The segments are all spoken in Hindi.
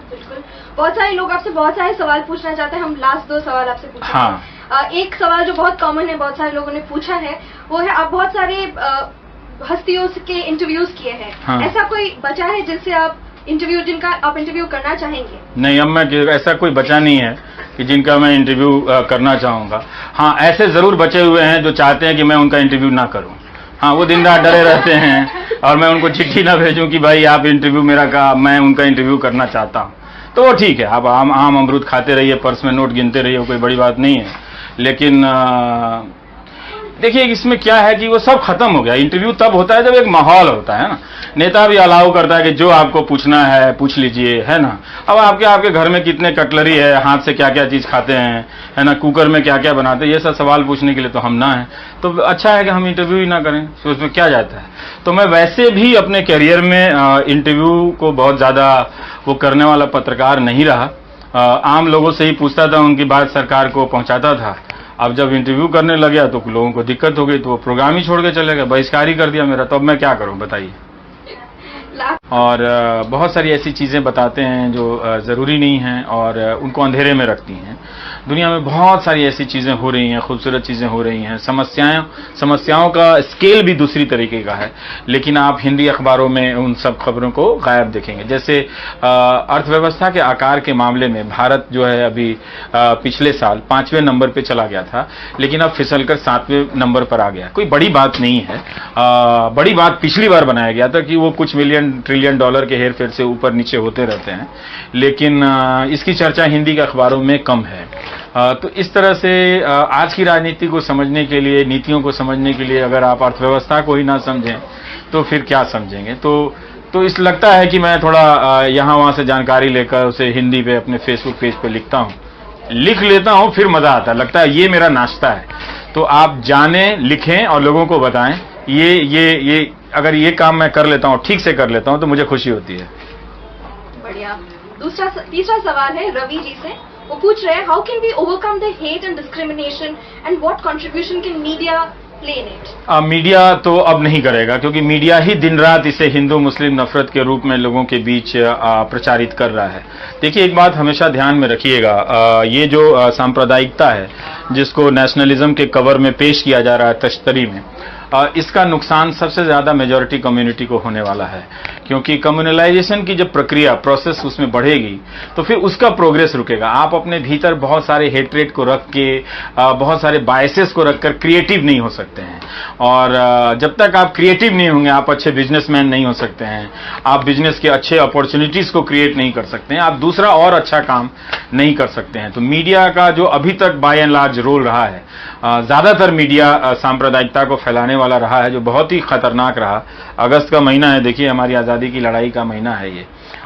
बिल्कुल, बहुत सारे लोग आपसे बहुत सारे सवाल पूछना चाहते हैं। हम लास्ट 2 सवाल आपसे पूछेंगे। हाँ। एक सवाल जो बहुत कॉमन है, बहुत सारे लोगों ने पूछा है, वो है आप बहुत सारे हस्तियों के इंटरव्यूज किए हैं। हाँ। ऐसा कोई बचा है जिनसे आप जिनका आप इंटरव्यू करना चाहेंगे? नहीं, अब मैं ऐसा कोई बचा नहीं है कि जिनका मैं इंटरव्यू करना चाहूंगा। हाँ, ऐसे जरूर बचे हुए हैं जो चाहते हैं कि मैं उनका इंटरव्यू ना करूं। हाँ, वो दिन रात डरे रहते हैं और मैं उनको चिट्ठी ना भेजूं कि भाई आप इंटरव्यू मेरा का, मैं उनका इंटरव्यू करना चाहता हूं। तो वो ठीक है, आप आम अमरूद खाते रहिए, पर्स में नोट गिनते रहिए, कोई बड़ी बात नहीं है। लेकिन देखिए इसमें क्या है कि वो सब खत्म हो गया। इंटरव्यू तब होता है जब एक माहौल होता है ना, नेता भी अलाउ करता है कि जो आपको पूछना है पूछ लीजिए, है ना। अब आपके घर में कितने कटलरी है, हाथ से क्या क्या चीज खाते हैं, है ना, कुकर में क्या क्या बनाते हैं, ये सब सवाल पूछने के लिए तो हम ना है। तो अच्छा है कि हम इंटरव्यू ही ना करें, तो उसमें क्या जाता है। तो मैं वैसे भी अपने करियर में इंटरव्यू को बहुत ज्यादा वो करने वाला पत्रकार नहीं रहा। आम लोगों से ही पूछता था, उनकी बात सरकार को पहुंचाता था। अब जब इंटरव्यू करने लग गया तो लोगों को दिक्कत हो गई, तो वो प्रोग्राम ही छोड़ के चले गए, बहिष्कार ही कर दिया मेरा। तो अब मैं क्या करूं बताइए। और बहुत सारी ऐसी चीजें बताते हैं जो जरूरी नहीं हैं और उनको अंधेरे में रखती हैं। दुनिया में बहुत सारी ऐसी चीजें हो रही हैं, खूबसूरत चीजें हो रही हैं, समस्याओं का स्केल भी दूसरी तरीके का है, लेकिन आप हिंदी अखबारों में उन सब खबरों को गायब देखेंगे। जैसे अर्थव्यवस्था के आकार के मामले में भारत जो है अभी पिछले साल 5वें नंबर पे चला गया था, लेकिन अब फिसलकर 7वें नंबर पर आ गया। कोई बड़ी बात नहीं है। बड़ी बात पिछली बार बनाया गया था कि वो कुछ मिलियन ट्रिलियन डॉलर के हेर फेर से ऊपर नीचे होते रहते हैं, लेकिन इसकी चर्चा हिंदी के अखबारों में कम है। तो इस तरह से आज की राजनीति को समझने के लिए, नीतियों को समझने के लिए अगर आप अर्थव्यवस्था को ही ना समझें तो फिर क्या समझेंगे। तो इस लगता है कि मैं थोड़ा यहाँ वहां से जानकारी लेकर उसे हिंदी पे अपने फेसबुक पेज पे लिख लेता हूँ, फिर मजा आता है, लगता है ये मेरा नाश्ता है। तो आप जानें, लिखें और लोगों को बताएं। ये अगर ये काम मैं कर लेता हूँ, ठीक से कर लेता हूँ, तो मुझे खुशी होती है। बढ़िया। तीसरा सवाल है रवि जी से। वो पूछ रहे हैं, how can we overcome the hate and discrimination and what contribution can media play in it? Media तो अब नहीं करेगा, क्योंकि मीडिया ही दिन रात इसे हिंदू मुस्लिम नफरत के रूप में लोगों के बीच प्रचारित कर रहा है। देखिए, एक बात हमेशा ध्यान में रखिएगा, ये जो सांप्रदायिकता है जिसको नेशनलिज्म के कवर में पेश किया जा रहा है तश्तरी में, इसका नुकसान सबसे ज्यादा मेजॉरिटी कम्युनिटी को होने वाला है, क्योंकि कम्युनलाइजेशन की जब प्रक्रिया प्रोसेस उसमें बढ़ेगी तो फिर उसका प्रोग्रेस रुकेगा। आप अपने भीतर बहुत सारे हेट्रेट को रख के, बहुत सारे बायसेस को रखकर क्रिएटिव नहीं हो सकते हैं। और जब तक आप क्रिएटिव नहीं होंगे, आप अच्छे बिजनेसमैन नहीं हो सकते हैं, आप बिजनेस के अच्छे अपॉर्चुनिटीज को क्रिएट नहीं कर सकते हैं, आप दूसरा और अच्छा काम नहीं कर सकते हैं। तो मीडिया का जो अभी तक बाय एंड लार्ज रोल रहा है, ज्यादातर मीडिया सांप्रदायिकता को फैलाने वाला रहा है, जो बहुत ही खतरनाक रहा। अगस्त का महीना है, देखिए हमारी आजादी की लड़ाई का महीना है ये,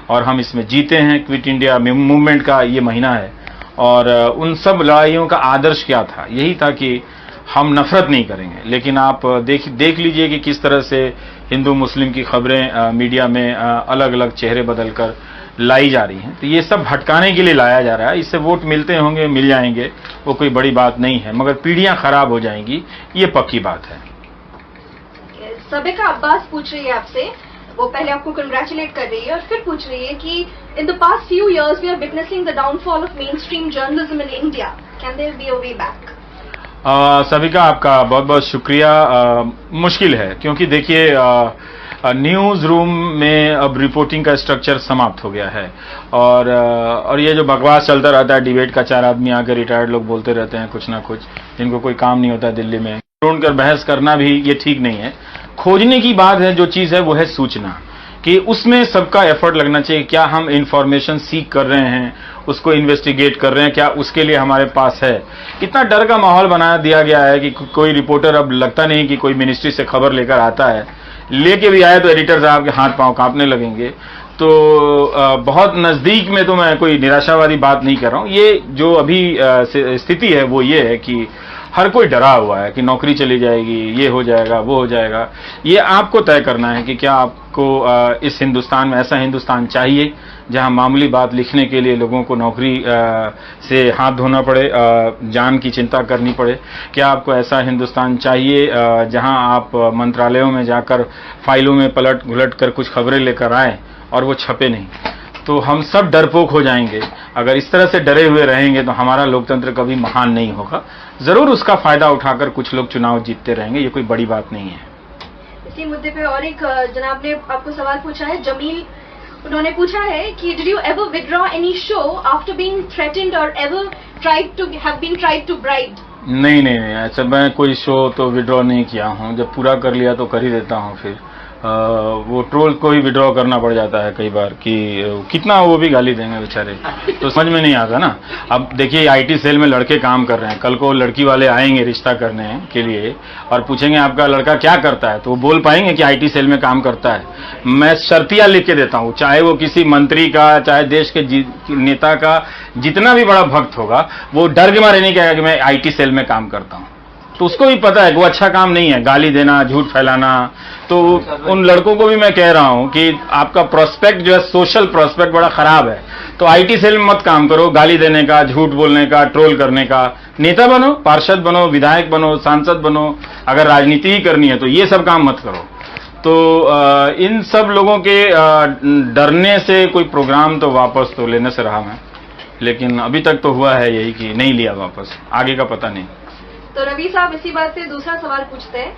और हम इसमें जीते हैं। क्विट इंडिया मूवमेंट का ये महीना है, और उन सब लड़ाइयों का आदर्श क्या था? यही था कि हम नफरत नहीं करेंगे। लेकिन आप देख लीजिए कि किस तरह से हिंदू मुस्लिम की खबरें मीडिया में अलग अलग चेहरे बदलकर लाई जा रही हैं। तो ये सब भटकाने के लिए लाया जा रहा है। इससे वोट मिलते होंगे, मिल जाएंगे, वो कोई बड़ी बात नहीं है, मगर पीढ़ियां खराब हो जाएंगी, ये पक्की बात है। सबिका अब्बास पूछ रही है आपसे, वो पहले आपको कंग्रेचुलेट कर रही है और फिर पूछ रही है कि in the past few years we are witnessing the downfall of main stream journalism in India, can there be a way back? Sabika, आपका बहुत बहुत शुक्रिया। मुश्किल है, क्योंकि देखिए न्यूज रूम में अब रिपोर्टिंग का स्ट्रक्चर समाप्त हो गया है, और ये जो बकवास चलता रहता है, डिबेट का 4 आदमी आकर रिटायर्ड लोग बोलते रहते हैं कुछ ना कुछ, जिनको कोई काम नहीं होता दिल्ली में, ढूंढकर बहस करना भी ये ठीक नहीं है। खोजने की बात है, जो चीज है वो है सूचना, कि उसमें सबका एफर्ट लगना चाहिए। क्या हम इंफॉर्मेशन सीख कर रहे हैं, उसको इन्वेस्टिगेट कर रहे हैं, क्या उसके लिए हमारे पास है? इतना डर का माहौल बना दिया गया है कि कोई रिपोर्टर अब लगता नहीं कि कोई मिनिस्ट्री से खबर लेकर आता है, लेके भी आए तो एडिटर साहब के हाथ पांव कांपने लगेंगे। तो बहुत नजदीक में, तो मैं कोई निराशावादी बात नहीं कर रहा हूं, ये जो अभी स्थिति है वो ये है कि हर कोई डरा हुआ है कि नौकरी चली जाएगी, ये हो जाएगा, वो हो जाएगा। ये आपको तय करना है कि क्या आपको इस हिंदुस्तान में ऐसा हिंदुस्तान चाहिए जहां मामूली बात लिखने के लिए लोगों को नौकरी से हाथ धोना पड़े, जान की चिंता करनी पड़े? क्या आपको ऐसा हिंदुस्तान चाहिए जहां आप मंत्रालयों में जाकर फाइलों में पलट घुलट कर कुछ खबरें लेकर आए और वो छपे नहीं? तो हम सब डरपोक हो जाएंगे। अगर इस तरह से डरे हुए रहेंगे तो हमारा लोकतंत्र कभी महान नहीं होगा। जरूर उसका फायदा उठाकर कुछ लोग चुनाव जीतते रहेंगे, ये कोई बड़ी बात नहीं है। इसी मुद्दे पे और एक जनाब ने आपको सवाल पूछा है, जमील, उन्होंने पूछा है कि did you ever withdraw any show after being threatened और एवर ट्राइड टू ब्राइब? नहीं, ऐसा मैं कोई शो तो विड्रॉ नहीं किया हूँ। जब पूरा कर लिया तो कर ही देता हूँ। फिर वो ट्रोल को ही विड्रॉ करना पड़ जाता है कई बार कि कितना वो भी गाली देंगे बेचारे, तो समझ में नहीं आता ना। अब देखिए आईटी सेल में लड़के काम कर रहे हैं, कल को लड़की वाले आएंगे रिश्ता करने के लिए और पूछेंगे आपका लड़का क्या करता है, तो वो बोल पाएंगे कि आईटी सेल में काम करता है? मैं शर्तियां लिख के देता हूँ, चाहे वो किसी मंत्री का, चाहे देश के नेता का जितना भी बड़ा भक्त होगा, वो डर के मारे नहीं कहेगा कि मैं आईटी सेल में काम करता हूँ। तो उसको भी पता है कि वो अच्छा काम नहीं है, गाली देना, झूठ फैलाना। तो उन लड़कों को भी मैं कह रहा हूं कि आपका प्रोस्पेक्ट जो है, सोशल प्रोस्पेक्ट बड़ा खराब है, तो आईटी सेल में मत काम करो। गाली देने का, झूठ बोलने का, ट्रोल करने का। नेता बनो, पार्षद बनो, विधायक बनो, सांसद बनो। अगर राजनीति ही करनी है तो ये सब काम मत करो। तो इन सब लोगों के डरने से कोई प्रोग्राम तो वापस तो लेने से रहा मैं, लेकिन अभी तक तो हुआ है यही कि नहीं लिया वापस, आगे का पता नहीं। तो रवि साहब इसी बात से दूसरा सवाल पूछते हैं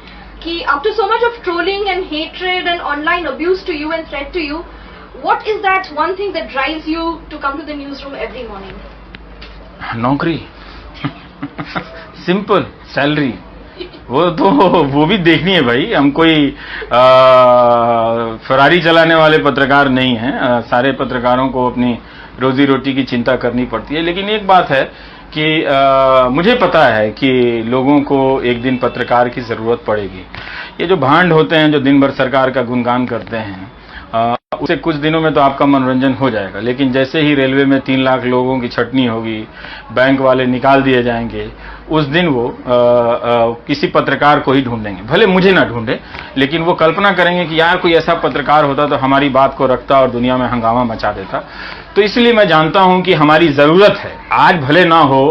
कि after so much of trolling and hatred and online abuse to you and threat to you, what is that one thing that drives you to come to the news room every morning? नौकरी। Simple, salary. वो भी देखनी है भाई। हम कोई फरारी चलाने वाले पत्रकार नहीं हैं। सारे पत्रकारों को अपनी रोजी रोटी की चिंता करनी पड़ती है। लेकिन एक बात है कि मुझे पता है कि लोगों को एक दिन पत्रकार की जरूरत पड़ेगी। ये जो भांड होते हैं जो दिन भर सरकार का गुणगान करते हैं, उससे कुछ दिनों में तो आपका मनोरंजन हो जाएगा, लेकिन जैसे ही रेलवे में 3 लाख लोगों की छटनी होगी, बैंक वाले निकाल दिए जाएंगे, उस दिन वो किसी पत्रकार को ही ढूंढेंगे। भले मुझे ना ढूंढे, लेकिन वो कल्पना करेंगे कि यार कोई ऐसा पत्रकार होता तो हमारी बात को रखता और दुनिया में हंगामा मचा देता। तो इसलिए मैं जानता हूं कि हमारी जरूरत है। आज भले ना हो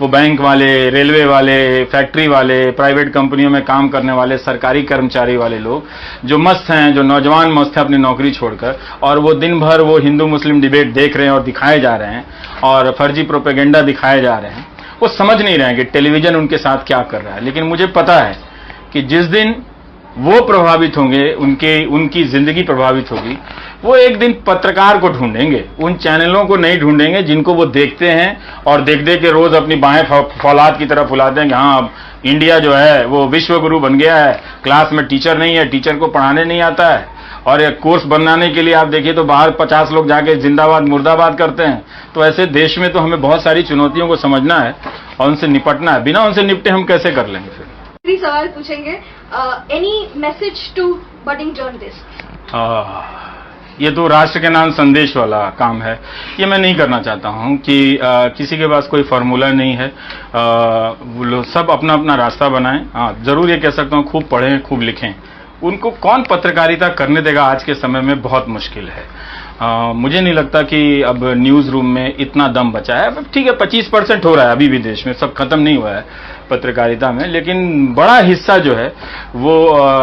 वो बैंक वाले, रेलवे वाले, फैक्ट्री वाले, प्राइवेट कंपनियों में काम करने वाले, सरकारी कर्मचारी वाले लोग जो मस्त हैं, जो नौजवान मस्त हैं अपनी नौकरी छोड़कर, और वो दिन भर वो हिंदू मुस्लिम डिबेट देख रहे हैं और दिखाए जा रहे हैं और फर्जी प्रोपेगेंडा दिखाए जा रहे हैं। वो समझ नहीं रहे हैं कि टेलीविजन उनके साथ क्या कर रहा है। लेकिन मुझे पता है कि जिस दिन वो प्रभावित होंगे, उनकी जिंदगी प्रभावित होगी, वो एक दिन पत्रकार को ढूंढेंगे, उन चैनलों को नहीं ढूंढेंगे जिनको वो देखते हैं और देख देख के रोज अपनी बाहें फौलाद की तरह फुलाते हैं कि हाँ अब इंडिया जो है वो विश्व गुरु बन गया है, क्लास में टीचर नहीं है, टीचर को पढ़ाने नहीं आता है, और एक कोर्स बनाने के लिए आप देखिए तो बाहर 50 लोग जाके जिंदाबाद मुर्दाबाद करते हैं। तो ऐसे देश में तो हमें बहुत सारी चुनौतियों को समझना है और उनसे निपटना है। बिना उनसे निपटे हम कैसे कर लेंगे? फिर सवाल पूछेंगे, any message to budding journalist? ये तो राष्ट्र के नाम संदेश वाला काम है। ये मैं नहीं करना चाहता हूं कि किसी के पास कोई फार्मूला नहीं है। वो लोग सब अपना अपना रास्ता बनाएं। हाँ, जरूर ये कह सकता हूं खूब पढ़ें, खूब लिखें। उनको कौन पत्रकारिता करने देगा आज के समय में, बहुत मुश्किल है। मुझे नहीं लगता कि अब न्यूज रूम में इतना दम बचा है। ठीक है, 25% हो रहा है अभी भी देश में, सब खत्म नहीं हुआ है पत्रकारिता में, लेकिन बड़ा हिस्सा जो है वो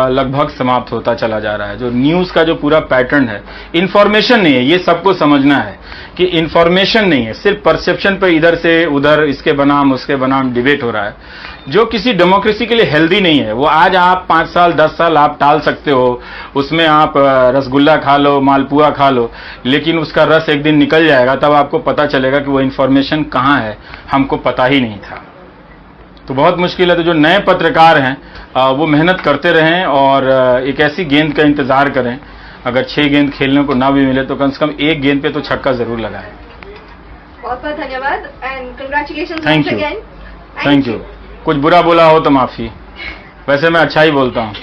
लगभग समाप्त होता चला जा रहा है। जो न्यूज का जो पूरा पैटर्न है, इंफॉर्मेशन नहीं है, ये सबको समझना है कि इंफॉर्मेशन नहीं है, सिर्फ परसेप्शन पे इधर से उधर, इसके बनाम उसके बनाम डिबेट हो रहा है, जो किसी डेमोक्रेसी के लिए हेल्दी नहीं है। वो आज आप 5 साल 10 साल आप टाल सकते हो, उसमें आप रसगुल्ला खा लो, मालपुआ खा लो, लेकिन उसका रस एक दिन निकल जाएगा, तब आपको पता चलेगा कि वो इंफॉर्मेशन कहाँ है, हमको पता ही नहीं था। तो बहुत मुश्किल है। तो जो नए पत्रकार हैं वो मेहनत करते रहें और एक ऐसी गेंद का इंतजार करें, अगर 6 गेंद खेलने को ना भी मिले तो कम से कम 1 गेंद पे तो छक्का जरूर लगाएं। बहुत बहुत धन्यवाद and congratulations thank you. Thank you. कुछ बुरा बोला हो तो माफी, वैसे मैं अच्छा ही बोलता हूँ।